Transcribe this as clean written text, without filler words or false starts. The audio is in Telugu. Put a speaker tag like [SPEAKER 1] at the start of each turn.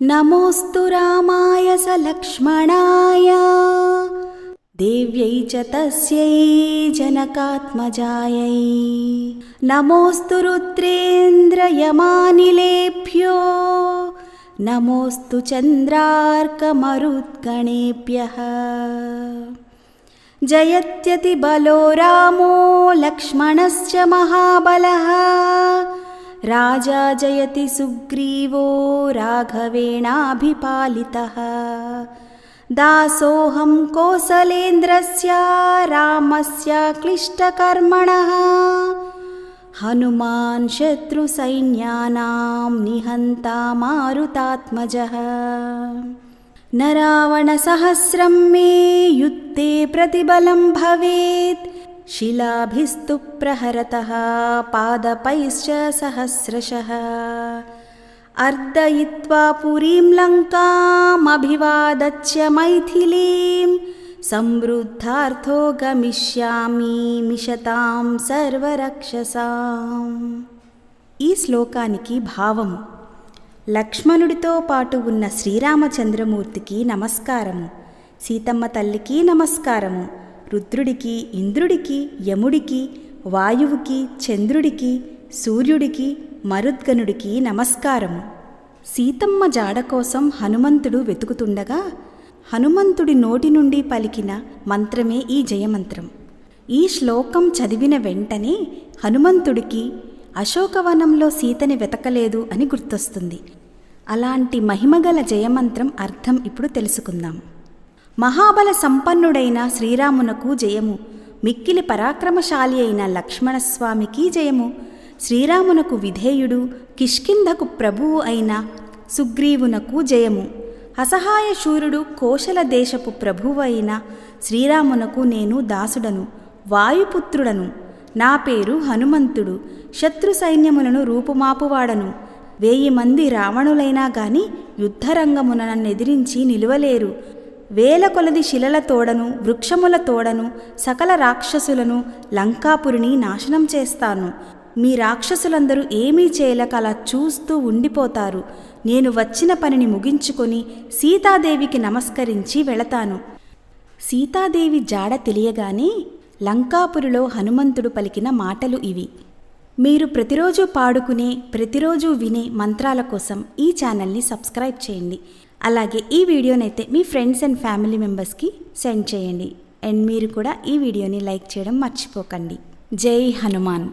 [SPEAKER 1] नमोऽस्तु रामाय स लक्ष्मणाय देव्यै च तस्यै जनकात्मजायै। नमोऽस्तु रुद्रेन्द्रयमानिलेभ्यो नमोऽस्तु चन्द्रार्कमरुद्गणेभ्यः। जयत्यतिबलो रामो लक्ष्मणश्च महाबलः राजा जयति सुग्रीवो राघवेणाभिपालितः। दासोऽहं कौसलेन्द्रस्य रामस्य क्लिष्टकर्मणः हनुमान् शत्रुसैन्यानां निहन्ता मारुतात्मजः। न रावणसहस्रं मे युद्धे प्रतिबलं भवेत् शिलाभिस्तु प्रहरतः पादपैश्च सहस्रशः। अर्दयित्वा पुरीं लङ्कामभिवादच्य मैथिलीं समृद्धार्थो गमिष्यामि मिषतां సర్వరక్షసాం। ఈ శ్లోకానికి భావము: లక్ష్మణుడితో పాటు ఉన్న శ్రీరామచంద్రమూర్తికి నమస్కారము, సీతమ్మ తల్లికి నమస్కారము, రుద్రుడికి, ఇంద్రుడికి, యముడికి, వాయువుకి, చంద్రుడికి, సూర్యుడికి, మరుద్గణుడికి నమస్కారము. సీతమ్మ జాడ కోసం హనుమంతుడు వెతుకుతుండగా హనుమంతుడి నోటి నుండి పలికిన మంత్రమే ఈ జయమంత్రం. ఈ శ్లోకం చదివిన వెంటనే హనుమంతుడికి అశోకవనంలో సీతని వెతకలేదు అని గుర్తొస్తుంది. అలాంటి మహిమగల జయమంత్రం అర్థం ఇప్పుడు తెలుసుకుందాం. మహాబల సంపన్నుడైన శ్రీరామునకు జయము, మిక్కిలి పరాక్రమశాలి అయిన లక్ష్మణస్వామికి జయము, శ్రీరామునకు విధేయుడు కిష్కింధకు ప్రభువు అయిన సుగ్రీవునకు జయము, అసహాయ శూరుడు కోశల దేశపు ప్రభువు అయిన శ్రీరామునకు నేను దాసుడను, వాయుపుత్రుడను, నా పేరు హనుమంతుడు, శత్రు సైన్యములను రూపుమాపువాడను. 1000 మంది రావణులైనా గాని యుద్ధరంగమున నన్నెదిరించి నిలువలేరు. 1000 కొలది శిలల తోడను, వృక్షముల తోడను సకల రాక్షసులను, లంకాపురిని నాశనం చేస్తాను. మీ రాక్షసులందరూ ఏమీ చేయలేక అలా చూస్తూ ఉండిపోతారు. నేను వచ్చిన పనిని ముగించుకొని సీతాదేవికి నమస్కరించి వెళతాను. సీతాదేవి జాడ తెలియగానే లంకాపురిలో హనుమంతుడు పలికిన మాటలు ఇవి. మీరు ప్రతిరోజు పాడుకునే, ప్రతిరోజు వినే మంత్రాల కోసం ఈ ఛానల్ని సబ్స్క్రైబ్ చేయండి. అలాగే ఈ వీడియోనైతే మీ ఫ్రెండ్స్ అండ్ ఫ్యామిలీ మెంబర్స్కి సెండ్ చేయండి. అండ్ మీరు కూడా ఈ వీడియోని లైక్ చేయడం మర్చిపోకండి. జై హనుమాన్.